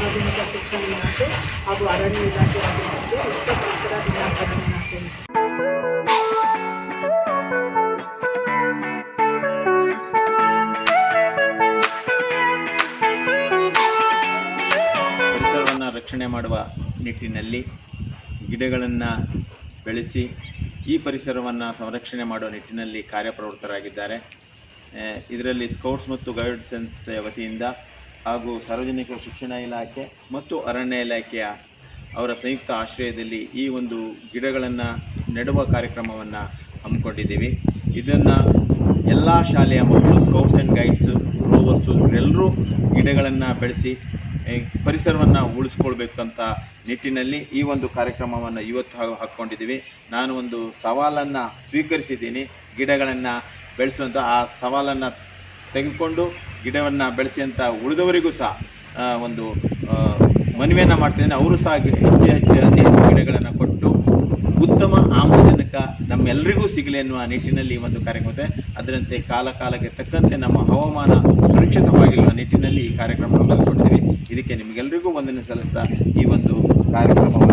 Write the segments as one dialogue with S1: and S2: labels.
S1: ಸಾರ್ವಜನಿಕ ಶಿಕ್ಷಣ ಇಲಾಖೆ ಹಾಗೂ ಅರಣ್ಯ ಇಲಾಖೆ ಆಧೀನಕ್ಕೆ ವಿಶ್ವ ಪರಿಸರ ದಿನಾಚರಣೆಯನ್ನು ಆಚರಿಸಿದೆ.
S2: ಪರಿಸರವನ್ನು ರಕ್ಷಣೆ ಮಾಡುವ ನಿಟ್ಟಿನಲ್ಲಿ ಗಿಡಗಳನ್ನು ಬೆಳೆಸಿ ಈ ಪರಿಸರವನ್ನು ಸಂರಕ್ಷಣೆ ಮಾಡುವ ನಿಟ್ಟಿನಲ್ಲಿ ಕಾರ್ಯಪ್ರವೃತ್ತರಾಗಿದ್ದಾರೆ. ಇದರಲ್ಲಿ ಸ್ಕೌಟ್ಸ್ ಮತ್ತು ಗೈಡ್ಸ್ ಸಂಸ್ಥೆಯ ವತಿಯಿಂದ ಹಾಗೂ ಸಾರ್ವಜನಿಕ ಶಿಕ್ಷಣ ಇಲಾಖೆ ಮತ್ತು ಅರಣ್ಯ ಇಲಾಖೆಯ ಅವರ ಸಂಯುಕ್ತ ಆಶ್ರಯದಲ್ಲಿ ಈ ಒಂದು ಗಿಡಗಳನ್ನು ನೆಡುವ ಕಾರ್ಯಕ್ರಮವನ್ನು ಹಮ್ಮಿಕೊಂಡಿದ್ದೀವಿ. ಇದನ್ನು ಎಲ್ಲ ಶಾಲೆಯ ಮಕ್ಕಳು ಸ್ಕೌಟ್ಸ್ ಆ್ಯಂಡ್ ಗೈಡ್ಸು, ರೋವರ್ಸು ಇವರೆಲ್ಲರೂ ಗಿಡಗಳನ್ನು ಬೆಳೆಸಿ ಪರಿಸರವನ್ನು ಉಳಿಸ್ಕೊಳ್ಬೇಕಂತ ನಿಟ್ಟಿನಲ್ಲಿ ಈ ಒಂದು ಕಾರ್ಯಕ್ರಮವನ್ನು ಇವತ್ತು ಹಾಕ್ಕೊಂಡಿದ್ದೀವಿ. ನಾನು ಒಂದು ಸವಾಲನ್ನು ಸ್ವೀಕರಿಸಿದ್ದೀನಿ, ಗಿಡಗಳನ್ನು ಬೆಳೆಸುವಂಥ ಆ ಸವಾಲನ್ನು ತೆಗೆದುಕೊಂಡು ಗಿಡವನ್ನು ಬೆಳೆಸಿ ಅಂತ ಉಳಿದವರಿಗೂ ಸಹ ಒಂದು ಮನವಿಯನ್ನು ಮಾಡ್ತಿದ್ದೇನೆ. ಅವರು ಸಹ ಹೆಚ್ಚು ಗಿಡಗಳನ್ನು ಕೊಟ್ಟು ಉತ್ತಮ ಆಮ್ಲಜನಕ ನಮ್ಮೆಲ್ಲರಿಗೂ ಸಿಗಲಿ ಎನ್ನುವ ನಿಟ್ಟಿನಲ್ಲಿ ಒಂದು ಕಾರ್ಯಕ್ರಮ. ಅದರಂತೆ ಕಾಲಕ್ಕೆ ತಕ್ಕಂತೆ ನಮ್ಮ ಹವಾಮಾನ ಸುರಕ್ಷಿತವಾಗಿರುವ ನಿಟ್ಟಿನಲ್ಲಿ ಈ ಕಾರ್ಯಕ್ರಮವನ್ನು ಹಮ್ಮಿಕೊಂಡಿದ್ದೀವಿ. ಇದಕ್ಕೆ ನಿಮಗೆಲ್ಲರಿಗೂ ವಂದನೆ ಸಲ್ಲಿಸ್ತಾ ಈ ಒಂದು ಕಾರ್ಯಕ್ರಮವನ್ನು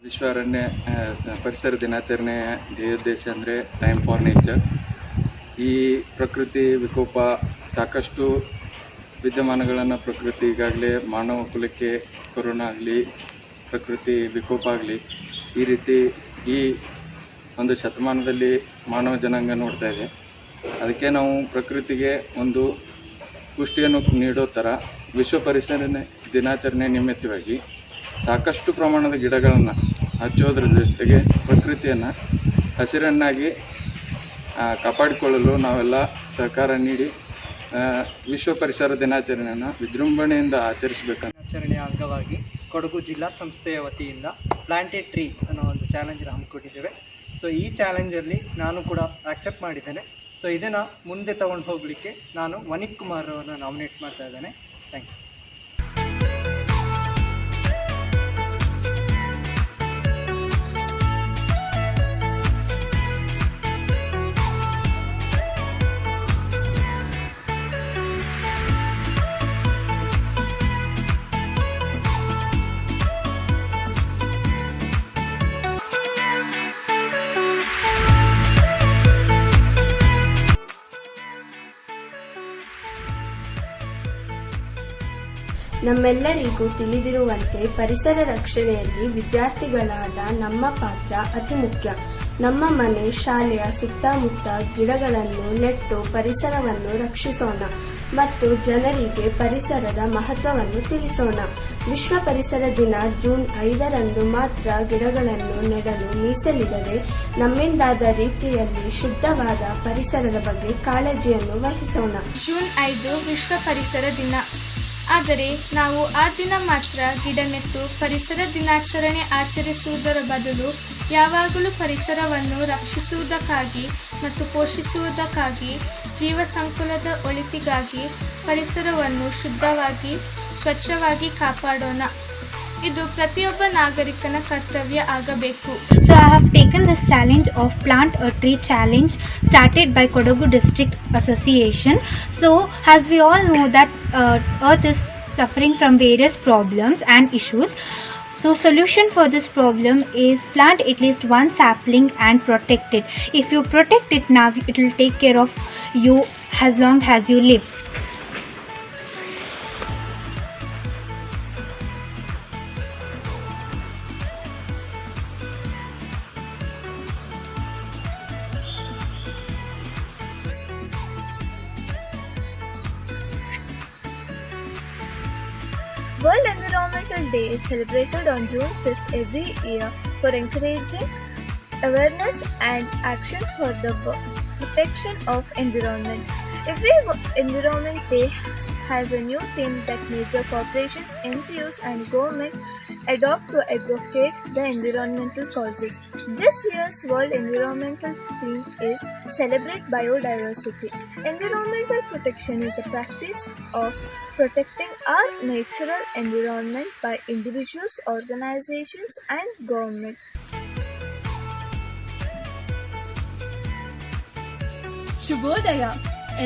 S3: ವಿಶ್ವ ಅರಣ್ಯ ಪರಿಸರ ದಿನಾಚರಣೆಯ ಧ್ಯೇಯೋದ್ದೇಶ ಅಂದರೆ ಟೈಮ್ ಫಾರ್ ನೇಚರ್. ಈ ಪ್ರಕೃತಿ ವಿಕೋಪ ಸಾಕಷ್ಟು ವಿದ್ಯಮಾನಗಳನ್ನು ಪ್ರಕೃತಿ ಈಗಾಗಲೇ ಮಾನವ ಕುಲಕ್ಕೆ ಕೊರೋನಾ ಆಗಲಿ, ಪ್ರಕೃತಿ ವಿಕೋಪ ಆಗಲಿ, ಈ ರೀತಿ ಈ ಒಂದು ಶತಮಾನದಲ್ಲಿ ಮಾನವ ಜನಾಂಗ ನೋಡ್ತಾ ಇದೆ. ಅದಕ್ಕೆ ನಾವು ಪ್ರಕೃತಿಗೆ ಒಂದು ಪುಷ್ಟಿಯನ್ನು ನೀಡೋ ಥರ ವಿಶ್ವ ಪರಿಸರ ದಿನಾಚರಣೆ ನಿಮಿತ್ತವಾಗಿ ಸಾಕಷ್ಟು ಪ್ರಮಾಣದ ಗಿಡಗಳನ್ನು ಹಚ್ಚೋದ್ರ ಜೊತೆಗೆ ಪ್ರಕೃತಿಯನ್ನು ಹಸಿರನ್ನಾಗಿ ಕಾಪಾಡಿಕೊಳ್ಳಲು ನಾವೆಲ್ಲ ಸಹಕಾರ ನೀಡಿ ವಿಶ್ವ ಪರಿಸರ ದಿನಾಚರಣೆಯನ್ನು ವಿಜೃಂಭಣೆಯಿಂದ ಆಚರಿಸಬೇಕಂತ
S4: ದಿನಾಚರಣೆಯ ಅಂಗವಾಗಿ ಕೊಡಗು ಜಿಲ್ಲಾ ಸಂಸ್ಥೆಯ ವತಿಯಿಂದ ಪ್ಲಾಂಟ್ ಎ ಟ್ರೀ ಅನ್ನೋ ಒಂದು ಚಾಲೆಂಜ್ ಹಮ್ಮಿಕೊಂಡಿದ್ದೇವೆ. ಸೊ ಈ ಚಾಲೆಂಜಲ್ಲಿ ನಾನು ಕೂಡ ಆಕ್ಸೆಪ್ಟ್ ಮಾಡಿದ್ದೇನೆ. ಸೊ ಇದನ್ನು ಮುಂದೆ ತಗೊಂಡು ಹೋಗಲಿಕ್ಕೆ ನಾನು ವನಿಕ್ ಕುಮಾರ್ ಅವರನ್ನು ನಾಮಿನೇಟ್ ಮಾಡ್ತಾ ಇದ್ದೇನೆ. Thank you.
S5: ನಮ್ಮೆಲ್ಲರಿಗೂ ತಿಳಿದಿರುವಂತೆ ಪರಿಸರ ರಕ್ಷಣೆಯಲ್ಲಿ ವಿದ್ಯಾರ್ಥಿಗಳಾದ ನಮ್ಮ ಪಾತ್ರ ಅತಿ ಮುಖ್ಯ. ನಮ್ಮ ಮನೆ, ಶಾಲೆಯ ಸುತ್ತಮುತ್ತ ಗಿಡಗಳನ್ನು ನೆಟ್ಟು ಪರಿಸರವನ್ನು ರಕ್ಷಿಸೋಣ ಮತ್ತು ಜನರಿಗೆ ಪರಿಸರದ ಮಹತ್ವವನ್ನು ತಿಳಿಸೋಣ. ವಿಶ್ವ ಪರಿಸರ ದಿನ ಜೂನ್ 5ರಂದು ಮಾತ್ರ ಗಿಡಗಳನ್ನು ನೆಡಲು ಮೀಸಲಿಡದೆ ನಮ್ಮಿಂದಾದ ರೀತಿಯಲ್ಲಿ ಶುದ್ಧವಾದ ಪರಿಸರದ ಬಗ್ಗೆ ಕಾಳಜಿಯನ್ನು ವಹಿಸೋಣ.
S6: ಜೂನ್ 5 ವಿಶ್ವ ಪರಿಸರ ದಿನ. ಆದರೆ ನಾವು ಆ ದಿನ ಮಾತ್ರ ಗಿಡ ನೆಟ್ಟು ಪರಿಸರ ದಿನಾಚರಣೆ ಆಚರಿಸುವುದರ ಬದಲು ಯಾವಾಗಲೂ ಪರಿಸರವನ್ನು ರಕ್ಷಿಸುವುದಕ್ಕಾಗಿ ಮತ್ತು ಪೋಷಿಸುವುದಕ್ಕಾಗಿ, ಜೀವ ಸಂಕುಲದ ಒಳಿತಿಗಾಗಿ ಪರಿಸರವನ್ನು ಶುದ್ಧವಾಗಿ, ಸ್ವಚ್ಛವಾಗಿ ಕಾಪಾಡೋಣ. ಇದು ಪ್ರತಿಯೊಬ್ಬ ನಾಗರಿಕನ ಕರ್ತವ್ಯ ಆಗಬೇಕು.
S7: So I have taken this challenge of Plant a Tree challenge started by Kodagu District Association. So as we all know that Earth is suffering from various problems and issues. So solution for this problem is plant at least one sapling and protect it. If you protect it now, it will take care of you as long as you live.
S6: World Environmental Day is celebrated on June 5th every year for encouraging awareness and action for the protection of environment. Every Environment Day has a new theme that major corporations, NGOs and government adopt to advocate the environmental causes. This year's World Environmental theme is Celebrate Biodiversity. Environmental protection is the practice of protecting our natural environment by individuals, organizations, and government.
S8: ಶುಭೋದಯ.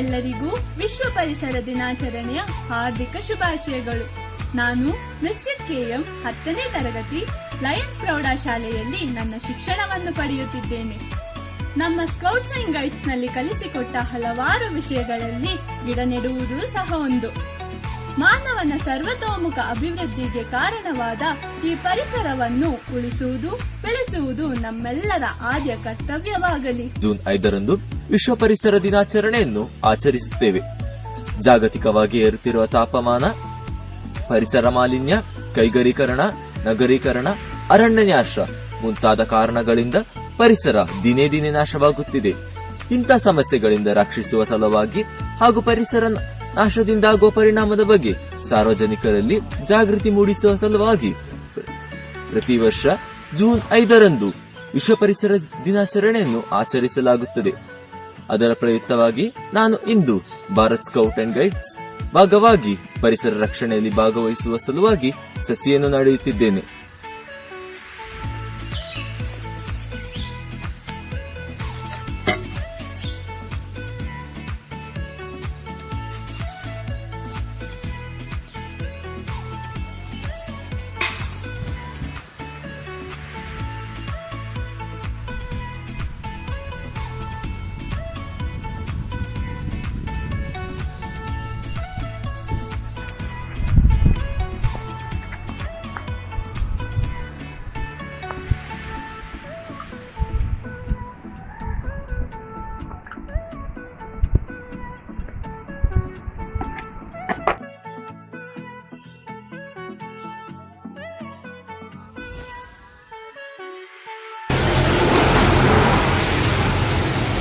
S8: ಎಲ್ಲರಿಗೂ ವಿಶ್ವ ಪರಿಸರ ದಿನಾಚರಣೆಯ ಹಾರ್ದಿಕ ಶುಭಾಶಯಗಳು. ನಾನು ನಿಶ್ಚಿತ್ KM 10ನೇ ತರಗತಿ Lions ಪ್ರೌಢಶಾಲೆಯಲ್ಲಿ ನನ್ನ ಶಿಕ್ಷಣವನ್ನು ಪಡೆಯುತ್ತಿದ್ದೇನೆ. ನಮ್ಮ ಸ್ಕೌಟ್ಸ್ ಅಂಡ್ ಗೈಡ್ಸ್ ನಲ್ಲಿ ಕಲಿಸಿಕೊಟ್ಟ ಹಲವಾರು ವಿಷಯಗಳಲ್ಲಿ ಗಿಡ ನೆಡುವುದು ಸಹ ಒಂದು. ಮಾನವನ ಸರ್ವತೋಮುಖ ಅಭಿವೃದ್ಧಿಗೆ ಕಾರಣವಾದ ಈ ಪರಿಸರವನ್ನು ಉಳಿಸುವುದು, ಬೆಳೆಸುವುದು ನಮ್ಮೆಲ್ಲರ ಆದ್ಯ ಕರ್ತವ್ಯವಾಗಲಿ.
S9: ಜೂನ್ 5ರಂದು ವಿಶ್ವ ಪರಿಸರ ದಿನಾಚರಣೆಯನ್ನು ಆಚರಿಸುತ್ತೇವೆ. ಜಾಗತಿಕವಾಗಿ ಏರುತ್ತಿರುವ ತಾಪಮಾನ, ಪರಿಸರ ಮಾಲಿನ್ಯ, ಕೈಗಾರೀಕರಣ, ನಗರೀಕರಣ, ಅರಣ್ಯನಾಶ ಮುಂತಾದ ಕಾರಣಗಳಿಂದ ಪರಿಸರ ದಿನೇ ದಿನೇ ನಾಶವಾಗುತ್ತಿದೆ. ಇಂಥ ಸಮಸ್ಯೆಗಳಿಂದ ರಕ್ಷಿಸುವ ಸಲುವಾಗಿ ಹಾಗೂ ಪರಿಸರ ನಾಶದಿಂದಾಗುವ ಪರಿಣಾಮದ ಬಗ್ಗೆ ಸಾರ್ವಜನಿಕರಲ್ಲಿ ಜಾಗೃತಿ ಮೂಡಿಸುವ ಸಲುವಾಗಿ ಪ್ರತಿ ವರ್ಷ ಜೂನ್ 5ರಂದು ವಿಶ್ವ ಪರಿಸರ ದಿನಾಚರಣೆಯನ್ನು ಆಚರಿಸಲಾಗುತ್ತದೆ. ಅದರ ಪ್ರಯುಕ್ತವಾಗಿ ನಾನು ಇಂದು ಭಾರತ್ ಸ್ಕೌಟ್ ಅಂಡ್ ಗೈಡ್ಸ್ ಭಾಗವಾಗಿ ಪರಿಸರ ರಕ್ಷಣೆಯಲ್ಲಿ ಭಾಗವಹಿಸುವ ಸಲುವಾಗಿ ಸಸಿಯನ್ನು ನಡೆಯುತ್ತಿದ್ದೇನೆ.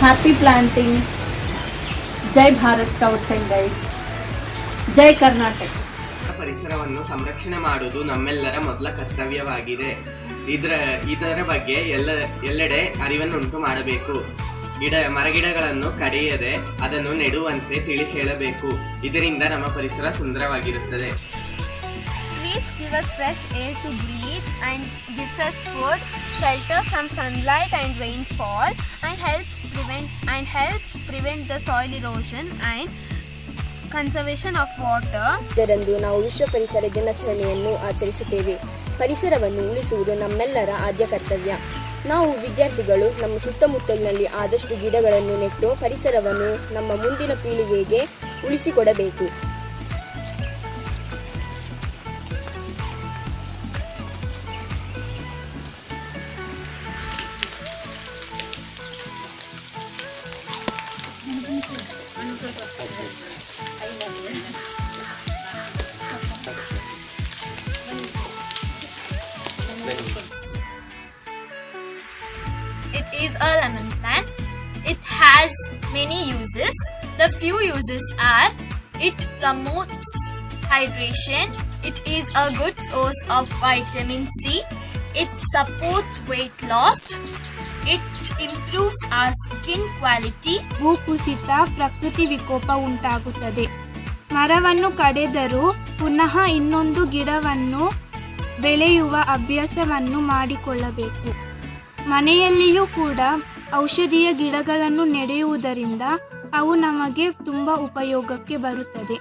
S1: Happy planting. Jai Bharat Scouts and Guides. Jai Karnataka.
S10: ಪರಿಸರವನ್ನು ಸಂರಕ್ಷಣೆ ಮಾಡುವುದು ನಮ್ಮೆಲ್ಲರ ಮೊದಲ ಕರ್ತವ್ಯವಾಗಿದೆ. ಇದರ ಬಗ್ಗೆ ಎಲ್ಲೆಡೆ ಅರಿವನ್ನುಂಟು ಮಾಡಬೇಕು. ಮರಗಿಡಗಳನ್ನು ಕಡಿಯದೆ ಅದನ್ನು ನೆಡುವಂತೆ ತಿಳಿ ಹೇಳಬೇಕು. ಇದರಿಂದ ನಮ್ಮ ಪರಿಸರ ಸುಂದರವಾಗಿರುತ್ತದೆ.
S6: Trees give us fresh air to breathe and gives us food, shelter from sunlight and rainfall, and helps prevent the soil erosion and conservation of water.
S5: ಇದರಂದು ನಾವು ವಿಶ್ವ ಪರಿಸರ ದಿನಾಚರಣೆಯನ್ನು ಆಚರಿಸುತ್ತೇವೆ. ಪರಿಸರವನ್ನು ಉಳಿಸುವುದು ನಮ್ಮೆಲ್ಲರ ಆದ್ಯ ಕರ್ತವ್ಯ. ನಾವು ವಿದ್ಯಾರ್ಥಿಗಳು ನಮ್ಮ ಸುತ್ತಮುತ್ತಲಿನಲ್ಲಿ ಆದಷ್ಟು ಗಿಡಗಳನ್ನು ನೆಟ್ಟು ಪರಿಸರವನ್ನು ನಮ್ಮ ಮುಂದಿನ ಪೀಳಿಗೆಗೆ ಉಳಿಸಿಕೊಡಬೇಕು.
S11: It is a lemon plant. It has many uses. The few uses are: it promotes hydration, it is a good source of vitamin C, it supports weight loss, it improves our skin quality.
S7: ಭೂಕುಸಿತ, ಪ್ರಕೃತಿ ವಿಕೋಪ ಉಂಟಾಗುತ್ತದೆ. ಮರವನ್ನು ಕಡಿದರೂ ಪುನಃ ಇನ್ನೊಂದು ಗಿಡವನ್ನು ಬೆಳೆಯುವ ಅಭ್ಯಾಸವನ್ನು ಮಾಡಿಕೊಳ್ಳಬೇಕು. ಮನೆಯಲ್ಲಿಯೂ ಕೂಡ ಔಷಧೀಯ ಗಿಡಗಳನ್ನು ನೆಡೆಯುವುದರಿಂದ ಅವು ನಮಗೆ ತುಂಬ ಉಪಯೋಗಕ್ಕೆ ಬರುತ್ತದೆ.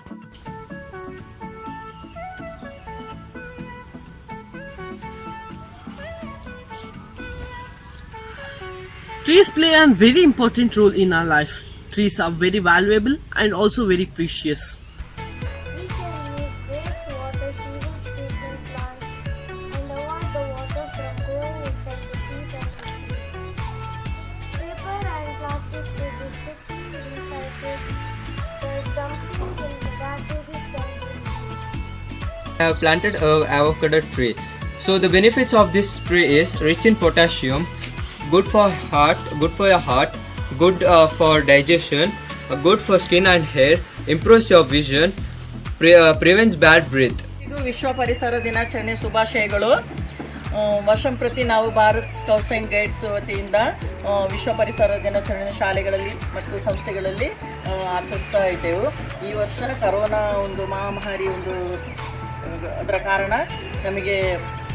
S12: Trees play a very important role in our life. Trees are very valuable and also very precious.
S6: We can use wastewater sewage treatment plants and avoid the water from going inside the seas and oceans. Paper and plastic should be strictly recycled. The dumping in the garbages can be reduced.
S13: I have planted an avocado tree. So the benefits of this tree is rich in potassium, good for your heart, good for digestion, good for skin and hair, improves your vision, prevents bad breath.
S1: ಇದು ವಿಶ್ವ ಪರಿಸರ ದಿನಾಚರಣೆ ಶುಭಾಶಯಗಳು.
S14: ವರ್ಷಂಪ್ರತಿ ನಾವು Bharat scouts and guides ವತಿಯಿಂದ ವಿಶ್ವ ಪರಿಸರ ದಿನಾಚರಣೆ ಶಾಲೆಗಳಲ್ಲಿ ಮತ್ತು ಸಂಸ್ಥೆಗಳಲ್ಲಿ ಆಚರಿಸ್ತಾ ಇದ್ದೆವು. ಈ ವರ್ಷ ಕರೋನಾ ಒಂದು ಮಹಾಮಾರಿ ಅದರ ಕಾರಣ ನಮಗೆ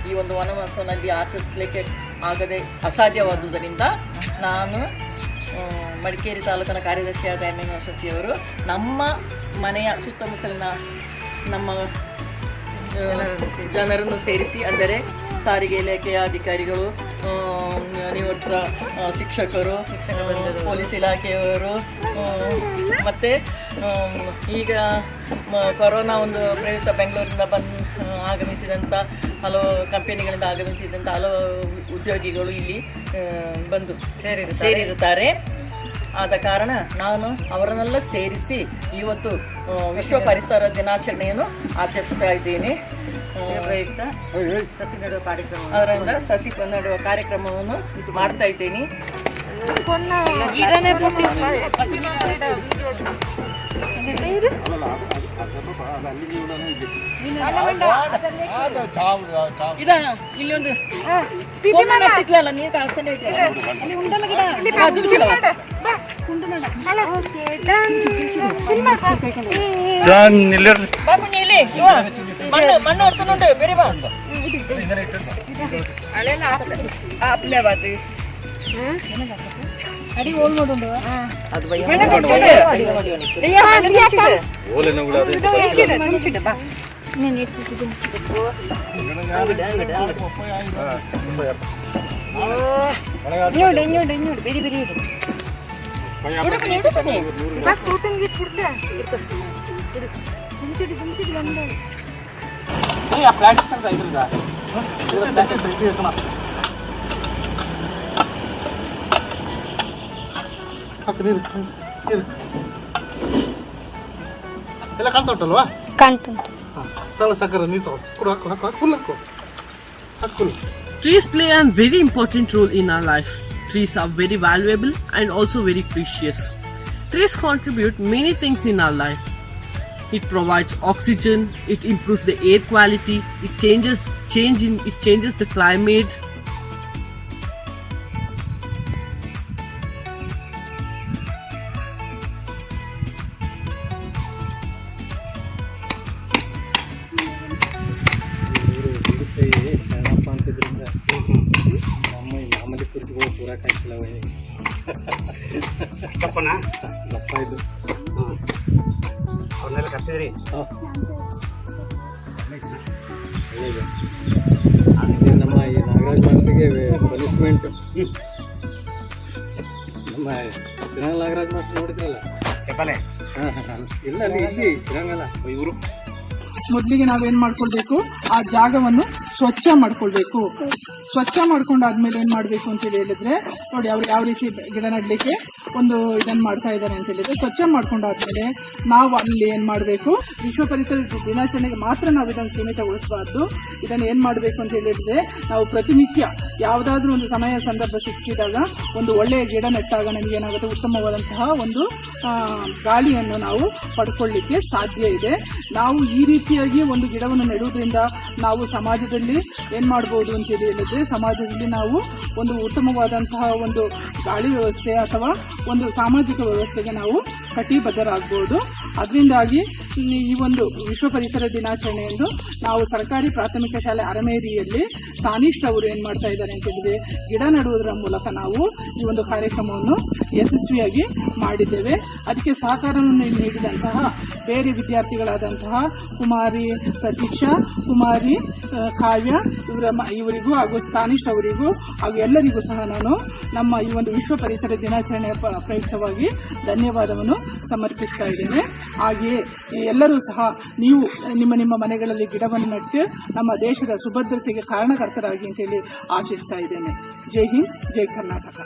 S14: ಈ ಒಂದು ವನಮಹೋತ್ಸವದಲ್ಲಿ ಆಚರಿಸಲಿಕ್ಕೆ ಆಗದೆ ಅಸಾಧ್ಯವಾದುದರಿಂದ ನಾನು ಮಡಿಕೇರಿ ತಾಲೂಕಿನ ಕಾರ್ಯದರ್ಶಿಯಾದ ಎಂ ಎನ್ ವಸತಿಯವರು ನಮ್ಮ ಮನೆಯ ಸುತ್ತಮುತ್ತಲಿನ ನಮ್ಮ ಜನರನ್ನು ಸೇರಿಸಿ, ಅಂದರೆ ಸಾರಿಗೆ ಇಲಾಖೆಯ ಅಧಿಕಾರಿಗಳು, ನಿವೃತ್ತ ಶಿಕ್ಷಕರು, ಪೊಲೀಸ್ ಇಲಾಖೆಯವರು, ಮತ್ತು ಈಗ ಕೊರೋನಾ ಒಂದು ಪ್ರಯುಕ್ತ ಬೆಂಗಳೂರಿನಿಂದ ಆಗಮಿಸಿದಂಥ ಹಲವು ಕಂಪನಿಗಳಿಂದ ಆಗಮಿಸಿದಂಥ ಹಲವು ಉದ್ಯೋಗಿಗಳು ಇಲ್ಲಿ ಬಂದು ಸೇರಿರುತ್ತಾರೆ. ಆದ ಕಾರಣ ನಾನು ಅವರನ್ನೆಲ್ಲ ಸೇರಿಸಿ ಇವತ್ತು ವಿಶ್ವ ಪರಿಸರ ದಿನಾಚರಣೆಯನ್ನು ಆಚರಿಸ್ತಾ ಇದ್ದೇನೆ. ಅದರಿಂದ ಸಸಿ ನೆಡುವ ಕಾರ್ಯಕ್ರಮವನ್ನು ಮಾಡ್ತಾ ಇದ್ದೇನೆ. ಇಲ್ಲಿ ಒಂದು ನೀವು ಕಾಣಿಸ್ತಾನೆ ಮಣ್ಣು ಹೊಡ್ಕೊಂಡು ಬೇರೆ ಬಾ ಅಡಿ ಓಲ್ ನೋಡು ಅದು ಬೇರೆ ಬೇರೆ
S15: ಎಲ್ಲ ಕಾಣ್ತಾ ಉಂಟಲ್ವಾ?
S7: ಕಾಣ್ತುಂಟು.
S15: ಸಕ್ಕರೆ ನೀರು ತಗೋ, ಕೊಡು, ಹಾಕು ಹಾಕು ಹಾಕು ಫುಲ್ ಹಾಕು ಹಾಕು.
S12: Trees play a very important role in our life. Trees are very valuable and also very precious. Trees contribute many things in our life. It provides oxygen, it improves the air quality, it changes the climate.
S15: ಅವನ್ನೆಲ್ಲ ಕರ್ಸಿದ್ರಿ ನಮ್ಮ ಈ Nagaraj ಮಾಸ್ಟರ್ಗೆ punishment. ನಮ್ಮ Sriranga Nagaraj master ನೋಡಿದ್ರಲ್ಲ ಇಲ್ಲ ಅಲ್ಲಿ ಇಲ್ಲಿ ಶ್ರೀರಂಗಲ್ಲ ಇವರು.
S16: ಮೊದಲಿಗೆ ನಾವೇನು ಮಾಡ್ಕೊಳ್ಬೇಕು, ಆ ಜಾಗವನ್ನು ಸ್ವಚ್ಛ ಮಾಡ್ಕೊಳ್ಬೇಕು. ಸ್ವಚ್ಛ ಮಾಡ್ಕೊಂಡಾದ್ಮೇಲೆ ಏನು ಮಾಡಬೇಕು ಅಂತ ಹೇಳಿದ್ರೆ, ನೋಡಿ ಅವ್ರು ಯಾವ ರೀತಿ ಗಿಡ ನೆಡಲಿಕ್ಕೆ ಒಂದು ಇದನ್ನು ಮಾಡ್ತಾ ಇದ್ದಾರೆ ಅಂತ ಹೇಳಿದ್ರೆ, ಸ್ವಚ್ಛ ಮಾಡ್ಕೊಂಡಾದ್ಮೇಲೆ ನಾವು ಅಲ್ಲಿ ಏನು ಮಾಡಬೇಕು, ವಿಶ್ವ ಪರಿಸರ ದಿನಾಚರಣೆಗೆ ಮಾತ್ರ ನಾವು ಇದನ್ನು ಸೀಮಿತಗೊಳಿಸಬಾರ್ದು. ಇದನ್ನು ಏನು ಮಾಡಬೇಕು ಅಂತ ಹೇಳಿದ್ರೆ, ನಾವು ಪ್ರತಿನಿತ್ಯ ಯಾವುದಾದ್ರೂ ಒಂದು ಸಮಯ ಸಂದರ್ಭ ಸಿಕ್ಕಿದಾಗ ಒಂದು ಒಳ್ಳೆಯ ಗಿಡ ನೆಟ್ಟಾಗ ನಮಗೇನಾಗುತ್ತೆ, ಉತ್ತಮವಾದಂತಹ ಒಂದು ಗಾಳಿಯನ್ನು ನಾವು ಪಡ್ಕೊಳ್ಳಿಕ್ಕೆ ಸಾಧ್ಯ ಇದೆ. ನಾವು ಈ ರೀತಿಯಾಗಿ ಒಂದು ಗಿಡವನ್ನು ನೆಡುವುದರಿಂದ ನಾವು ಸಮಾಜದಲ್ಲಿ ಏನು ಮಾಡ್ಬೋದು ಅಂತ ಹೇಳಿದ್ರೆ, ಸಮಾಜದಲ್ಲಿ ನಾವು ಒಂದು ಉತ್ತಮವಾದಂತಹ ಒಂದು ಗಾಳಿ ವ್ಯವಸ್ಥೆ ಅಥವಾ ಒಂದು ಸಾಮಾಜಿಕ ವ್ಯವಸ್ಥೆಗೆ ನಾವು ಕಟಿಬದ್ಧರಾಗಬಹುದು. ಅದರಿಂದಾಗಿ ಈ ಒಂದು ವಿಶ್ವ ಪರಿಸರ ದಿನಾಚರಣೆಯಂದು ನಾವು ಸರ್ಕಾರಿ ಪ್ರಾಥಮಿಕ ಶಾಲೆ ಅರಮೇರಿಯಲ್ಲಿ ತಾನಿಷ್ಠ ಅವರು ಏನು ಮಾಡ್ತಾ ಇದ್ದಾರೆ ಅಂತ ಹೇಳಿದ್ರೆ, ಗಿಡ ನೆಡುವುದರ ಮೂಲಕ ನಾವು ಈ ಒಂದು ಕಾರ್ಯಕ್ರಮವನ್ನು ಯಶಸ್ವಿಯಾಗಿ ಮಾಡಿದ್ದೇವೆ. ಅದಕ್ಕೆ ಸಹಕಾರವನ್ನು ನೀಡಿದಂತಹ ಬೇರೆ ವಿದ್ಯಾರ್ಥಿಗಳಾದಂತಹ ಕುಮಾರಿ ಪ್ರತೀಕ್ಷಾ, ಕುಮಾರಿ ಕಾವ್ಯ ಇವರಿಗೂ ಹಾಗೂ ತಾನಿಷ್ಠ ಅವರಿಗೂ ಹಾಗೂ ಎಲ್ಲರಿಗೂ ಸಹ ನಾನು ನಮ್ಮ ಈ ಒಂದು ವಿಶ್ವ ಪರಿಸರ ದಿನಾಚರಣೆಯ ಪ್ರಯುಕ್ತವಾಗಿ ಧನ್ಯವಾದವನ್ನು ಸಮರ್ಪಿಸ್ತಾ ಇದ್ದೇನೆ. ಹಾಗೆಯೇ ಎಲ್ಲರೂ ಸಹ ನೀವು ನಿಮ್ಮ ಮನೆಗಳಲ್ಲಿ ಗಿಡವನ್ನು ನೆಟ್ಟು ನಮ್ಮ ದೇಶದ ಸುಭದ್ರತೆಗೆ ಕಾರಣಕರ್ತರಾಗಿ ಅಂತೇಳಿ ಆಶಿಸ್ತಾ ಇದ್ದೇನೆ. ಜೈ ಹಿಂದ್, ಜೈ ಕರ್ನಾಟಕ.